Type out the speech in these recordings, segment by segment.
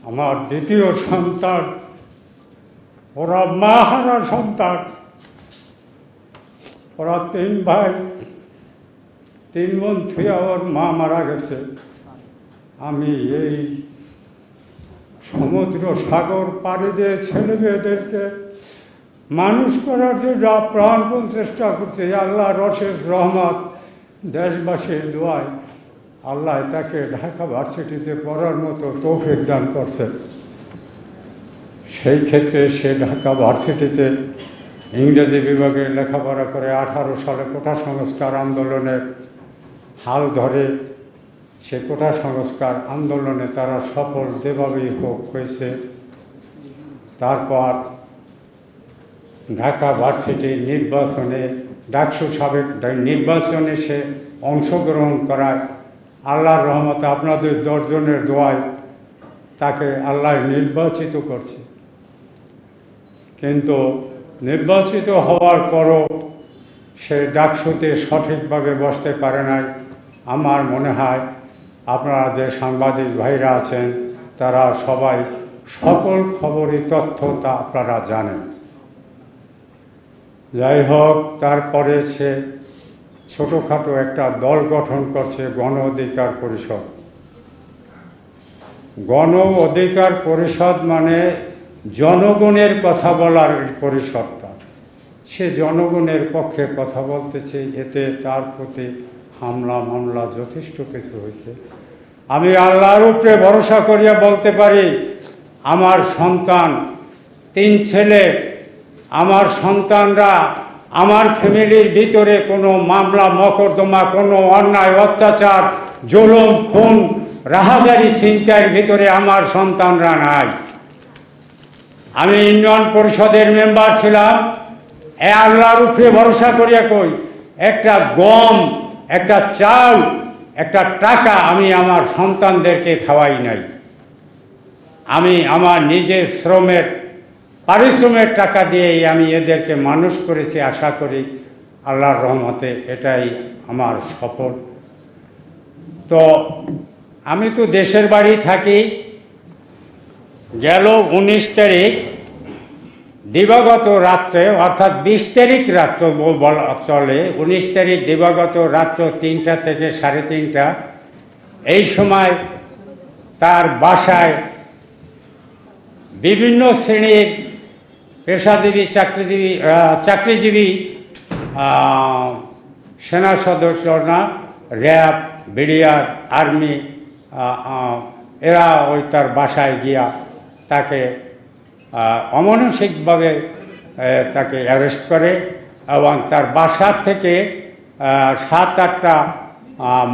আমার দ্বিতীয় সন্তান, ওরা মাহারা সন্তান, ওরা 3 ভাই 3 বোন থেকে ওর মা মারা গেছে। আমি এই সমুদ্র সাগর পাড়ি দিয়ে ছেলে মেয়েদেরকে মানুষ করার জন্য প্রাণপণ চেষ্টা করছে। আল্লাহর অশেষ রহমত, দেশবাসীর দোয়ায় আল্লাহ তাকে ঢাকা ভার্সিটিতে পড়ার মতো তৌফিক দান করছে। সেই ক্ষেত্রে সে ঢাকা ভার্সিটিতে ইংরেজি বিভাগে লেখাপড়া করে 18 সালে কোটা সংস্কার আন্দোলনের হাল ধরে। সে কোটা সংস্কার আন্দোলনে তারা সফল যেভাবেই হোক হয়েছে। তারপর ঢাকা ভার্সিটির নির্বাচনে, ডাকসু সাবেক নির্বাচনে সে অংশগ্রহণ করায় আল্লাহর রহমতে আপনাদের 10 জনের দোয়ায় তাকে আল্লাহ নির্বাচিত করছে। কিন্তু নির্বাচিত হওয়ার পরও সে ডাকসুতে সঠিকভাবে বসতে পারে নাই। আমার মনে হয় আপনারা যে সাংবাদিক ভাইরা আছেন তারা সবাই সকল খবরই তথ্য তা আপনারা জানেন। যাই হোক, তারপরে সে ছোটোখাটো একটা দল গঠন করছে, গণ অধিকার পরিষদ। গণ অধিকার পরিষদ মানে জনগণের কথা বলার পরিষদটা। সে জনগণের পক্ষে কথা বলতেছে, এতে তার প্রতি হামলা মামলা যথেষ্ট কিছু হয়েছে। আমি আল্লাহর উপরে ভরসা করিয়া বলতে পারি, আমার সন্তান 3 ছেলে, আমার সন্তানরা আমার ফ্যামিলির ভিতরে কোনো মামলা মকদ্দমা, কোনো অন্যায় অত্যাচার, জুলুম, খুন, রাহাজারি, ছিনতাইয়ের ভিতরে আমার সন্তানরা নাই। আমি ইউনিয়ন পরিষদের মেম্বার ছিলাম। আল্লাহর উপরে ভরসা করিয়া কই, একটা গম, একটা চাল, একটা টাকা আমি আমার সন্তানদেরকে খাওয়াই নাই। আমি আমার নিজের শ্রমের পারিশ্রমের টাকা দিয়েই আমি এদেরকে মানুষ করেছি। আশা করি আল্লাহর রহমতে এটাই আমার সফল। তো আমি তো দেশের বাড়ি থাকি। গেল 19 তারিখ দিবাগত রাত্রে, অর্থাৎ 20 তারিখ রাত্র বলা চলে, 19 তারিখ দিবাগত রাত্র 3টা থেকে 3:30 এই সময় তার বাসায় বিভিন্ন শ্রেণীর পেশাজীবী, চাকরিজীবী, সেনা সদস্যরা, র্যাব, বিডিআর, আর্মি, এরা ওই তার বাসায় গিয়া তাকে অমানসিকভাবে তাকে অ্যারেস্ট করে এবং তার বাসার থেকে 7-8টা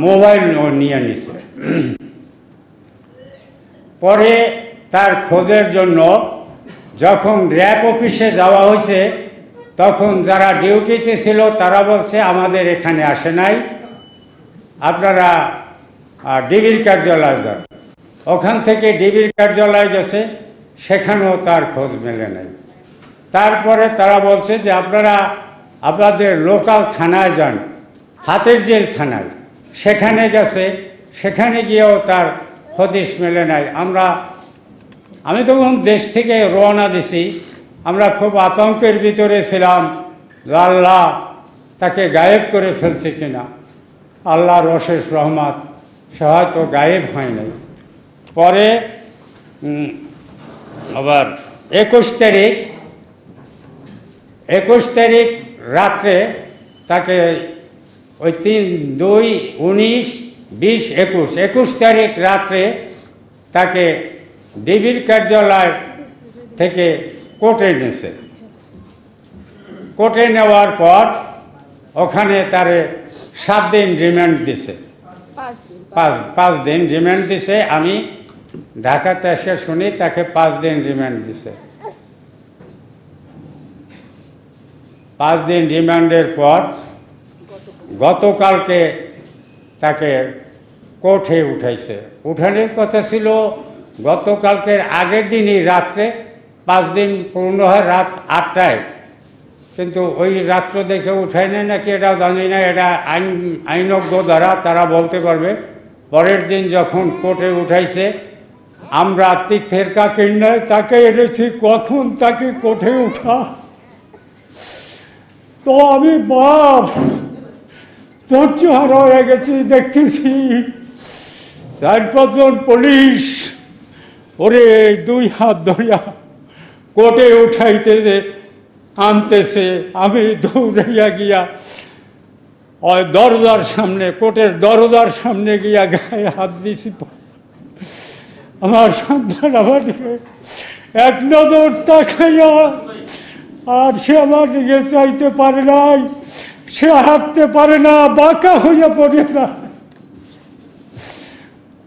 মোবাইল নিয়ে নিছে। পরে তার খোঁজের জন্য যখন র্যাব অফিসে যাওয়া হয়েছে, তখন যারা ডিউটিতে ছিল তারা বলছে আমাদের এখানে আসে নাই, আপনারা ডিবির কার্যালয়ে যান। ওখান থেকে ডিবির কার্যালয়ে গেছে, সেখানেও তার খোঁজ মেলে নাই। তারপরে তারা বলছে যে আপনারা আপনাদের লোকাল থানায় যান, হাতের জেল থানায়। সেখানে গেছে, সেখানে গিয়েও তার হদিশ মেলে নাই। আমি তখন দেশ থেকে রওনা দিছি। আমরা খুব আতঙ্কের ভিতরে ছিলাম, আল্লাহ তাকে গায়েব করে ফেলছে কিনা। আল্লাহর অশেষ রহমত, সে হয়তো গায়েব হয় নাই। পরে আবার 21 তারিখ রাত্রে তাকে ওই 3, 2, 19, 20, 21 তারিখ রাত্রে তাকে ডিবির কার্যালয় থেকে কোর্টে নিয়েছে। কোর্টে নেওয়ার পর ওখানে তারে 7 দিন রিমান্ড দিছে, 5 দিন রিমান্ড দিছে। আমি ঢাকাতে এসে শুনি তাকে 5 দিন রিমান্ড দিছে। 5 দিন রিমান্ডের পর গতকালকে তাকে কোর্টে উঠাইছে। উঠানোর কথা ছিল গতকালকের আগের দিনই রাত্রে। 5 দিন পূর্ণ হয় রাত 8টায়, কিন্তু ওই রাত্র দেখে উঠায় নেয় নাকি এটাও জানি না, এটা আইনজ্ঞ দ্বারা তারা বলতে পারবে। পরের দিন যখন কোর্টে উঠাইছে, আমরা তীর্থের কাকের নয় তাকে এনেছি, কখন তাকে কোঠে ওঠা। তো আমি বাপ ধৈর্য হারা হয়ে গেছি, দেখতেছি 4-5 জন পুলিশ ওরে 2 হাত ধরিয়া কোর্টে উঠাইতেছে, আনতেছে। আমি দৌড়াইয়া গিয়া ওই দরজার সামনে, কোর্টের দরজার সামনে গিয়া গায়ে হাত দিয়েছি। আমার সন্তান আমার দিকে এক নজর তাকাইয়া, আর সে আমার দিকে চাইতে পারে নাই, সে হাঁটতে পারে না, বাঁকা হইয়া পড়ে না।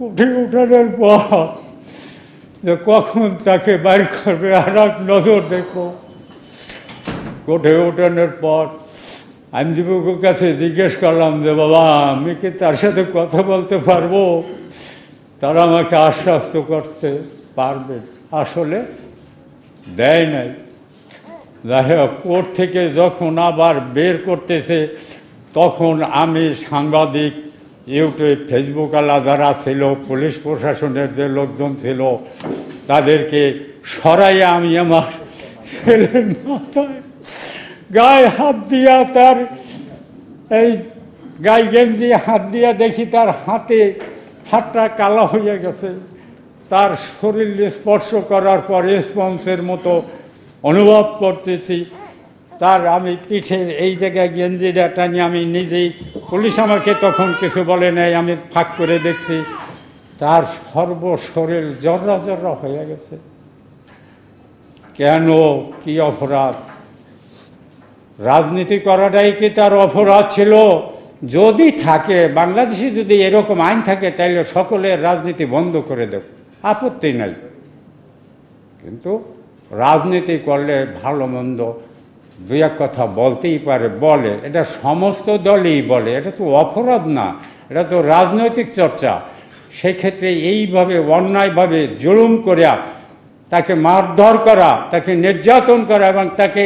উঠে উঠানোর পর যে কখন তাকে বাইর করবে আর এক নজর দেখো। কোঠে ওঠানোর পর আইনজীবীর কাছে জিজ্ঞেস করলাম যে বাবা আমি কি তার সাথে কথা বলতে পারবো? তারা আমাকে আশ্বস্ত করতে পারবে, আসলে দেয় নাই। যাই হোক, কোর্ট থেকে যখন আবার বের করতেছে তখন আমি সাংবাদিক, ইউটিউব, ফেসবুক আলা যারা ছিল, পুলিশ প্রশাসনের যে লোকজন ছিল, তাদেরকে সরাইয়া আমি আমার ছেলের মাথায় গায়ে হাত দিয়া, তার এই গায়ে গেঞ্জি হাত দিয়া দেখি তার হাতটা কালো হয়ে গেছে। তার শরীর স্পর্শ করার পর স্পঞ্জের মতো অনুভব করতেছি। তার আমি পিঠের এই জায়গায় গেঞ্জিটা টানি, আমি নিজেই, পুলিশ আমাকে তখন কিছু বলে নাই, আমি ফাঁক করে দেখছি তার সর্বশরীর জর্রা জর্রা হয়ে গেছে। কেন, কি অপরাধ? রাজনীতি করাটাই কি তার অপরাধ ছিল? যদি থাকে, বাংলাদেশে যদি এরকম আইন থাকে তাহলে সকলের রাজনীতি বন্ধ করে দেব, আপত্তি নাই। কিন্তু রাজনীতি করলে ভালো মন্দ 2-1 কথা বলতেই পারে, বলে, এটা সমস্ত দলই বলে, এটা তো অপরাধ না, এটা তো রাজনৈতিক চর্চা। সেক্ষেত্রে এইভাবে অন্যায়ভাবে জুলুম করিয়া তাকে মারধর করা, তাকে নির্যাতন করা, এবং তাকে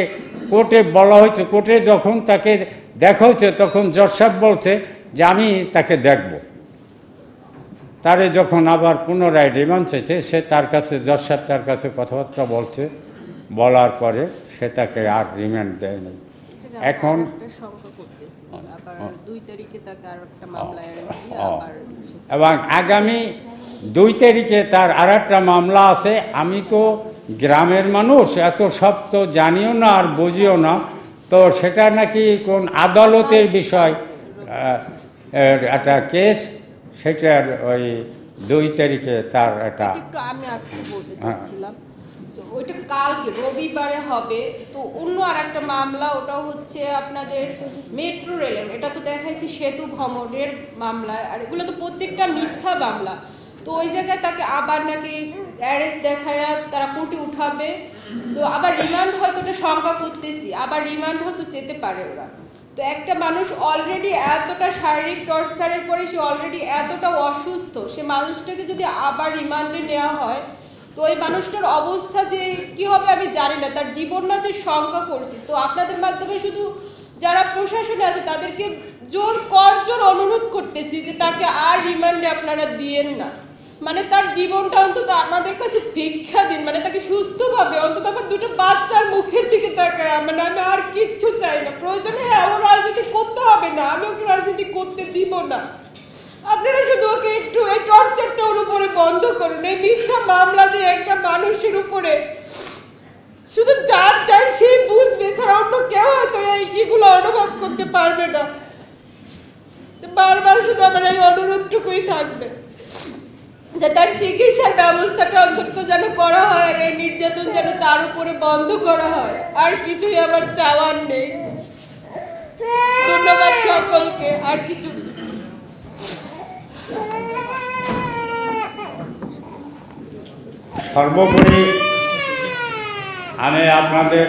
কোর্টে বলা হয়েছে, কোর্টে যখন তাকে দেখা হয়েছে তখন জজ সাহেব বলছে যে আমি তাকে দেখব। তারে যখন আবার পুনরায় রিমান্ড চেয়েছে, সে তার কাছে, জজ সাহেব তার কাছে কথাবার্তা বলছে, বলার পরে সে তাকে আর রিমান্ড দেয়নি। এখন এবং আগামী 2 তারিখে তার আরেকটা মামলা আছে। আমি তো গ্রামের মানুষ, এত সব তো জানিও না আর বুঝিও না, তো সেটা নাকি কোন আদালতের বিষয়, একটা কেস, সেটার ওই 2 তারিখে তার একটা, আমি একটু বলতে চাচ্ছিলাম, ওইটা কালকে রবিবারে হবে। তো অন্য আর একটা মামলা, ওটা হচ্ছে আপনাদের মেট্রো রেলের, এটা তো দেখাইছি সেতু ভ্রমণের মামলা, আর এগুলো তো প্রত্যেকটা মিথ্যা মামলা। তো ওই জায়গায় তাকে আবার নাকি অ্যারেস্ট দেখায় তারা কোর্টে উঠাবে। তো আবার রিমান্ড হয়তো ওটা শঙ্কা করতেছি, আবার রিমান্ড হয়তো যেতে পারে ওরা। তো একটা মানুষ অলরেডি এতটা শারীরিক টর্চারের পরে, সে অলরেডি এতটা অসুস্থ, সে মানুষটাকে যদি আবার রিমান্ডে নেওয়া হয়, তো ওই মানুষটার অবস্থা যে কি হবে আমি জানি না, তার জীবন না যে শঙ্কা করছি। তো আপনাদের মাধ্যমে শুধু যারা প্রশাসনে আছে তাদেরকে করজোর অনুরোধ করতেছি যে তাকে আর রিমান্ডে আপনারা দিয়েন না, মানে তার জীবনটা অন্তত আমাদের কাছে ভিক্ষা দিন, মানে তাকে সুস্থভাবে অন্তত আমার 2টা বাচ্চার মুখের দিকে তাকায়, মানে আমি আর কিচ্ছু চাই না। প্রয়োজনে হ্যাঁ ও রাজনীতি করতে হবে না, আমি ওকে রাজনীতি করতে দিব না। আপনারা শুধু ওকে একটু এই টর্চারটা ওর উপরে বন্ধ করুন। এই মিথ্যা মামলা দিয়ে একটা মানুষের উপরে শুধু যার চাই সেই বুঝবে, ছাড়া অন্য কেউ হয়তো এইগুলো অনুভব করতে পারবে না। বারবার শুধু আমার এই অনুরোধটুকুই থাকবে যে তার চিকিৎসার ব্যবস্থাটা অন্তত যেন করা হয়, আর এই নির্যাতন যেন তার উপরে বন্ধ করা হয়। আর কিছুই আমার চাওয়ার নেই। ধন্যবাদ সকলকে। আর কিছু সর্বোপরি আমি আপনাদের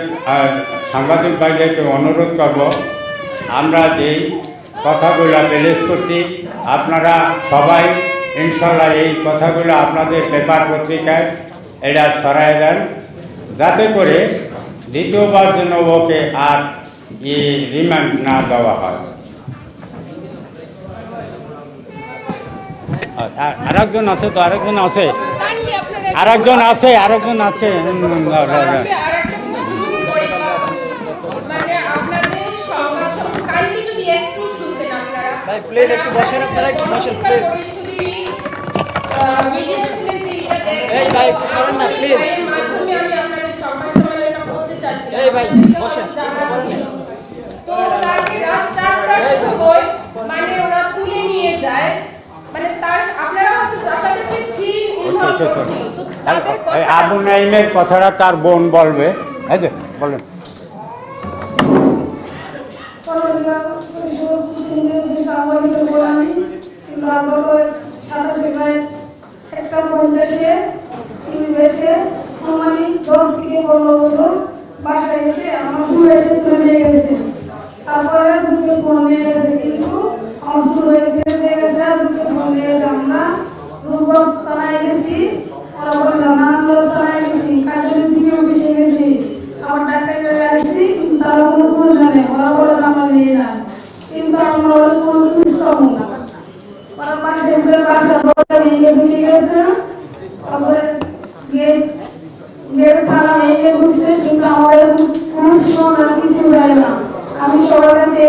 সাংবাদিক ভাইদেরকে অনুরোধ করব, আমরা যেই কথাগুলো পেশ করছি আপনারা সবাই ইনশাল্লাহ এই কথাগুলো আপনাদের পেপার পত্রিকায় এটা ছড়ায় দেন, যাতে করে দ্বিতীয়বার যেন ওকে আর রিমান্ড না দেওয়া হয়। আরেকজন আছে তো, আরেকজন আছে। আরেকজন আছে আরেকটা প্রশ্ন করি, মানে আপনাদের সংবাদ কাইন্ডলি যদি একটু শুনতেন আপনারা। ভাই প্লিজ একটু বসেন, আপনারা একটু বসেন প্লিজ। মিডিয়া ছিলেন যে এটা দেখেন। এই ভাই একটু সরেন না প্লিজ। এর মাধ্যমে আমি আপনাদের সংবাদ সম্মেলনটা করতে চাচ্ছিলাম। এই ভাই আপনাদেরকে বসেন, জানাতে বলেন। ছিল। তো তাকে রাত 4টার সময় মানে ওরা তুলে নিয়ে যায়, মানে তার আপনারা হয়তো আপনাদের যে ছিল তো তাদের কথা আবু নাইমের কথাটা তার বোন বলবে। এই যে বলেন। একটা 50-এ মানে 10 থেকে 15 বছর বাসায় এসে আমার ঘুরে তুলে নিয়ে গেছে। তারপরে দুটো ফোন নিয়ে গেছে, কিন্তু আমার শুরু হয়েছে দুটো ফোন নিয়ে গেছে। আমরা রূপগঞ্জ থানায় গেছি, ওরা বলে নারায়ণগঞ্জ থানায় গেছি, কাজের দিকে অফিসে গেছি, আমার ডাক্তার কাছে আসছি, কিন্তু তারা কোনো খোঁজ জানে, ওরা বলে আমরা নিয়ে না, কিন্তু আমরা ওর কোনো সিস্টেম না। ওরা বাসা দরজা ভেঙে ঢুকে গেছে, তারপরে গেট তালা ভেঙে ঢুকছে, কিন্তু আমাদের কোনো কিছু হয় না। আমি সবার কাছে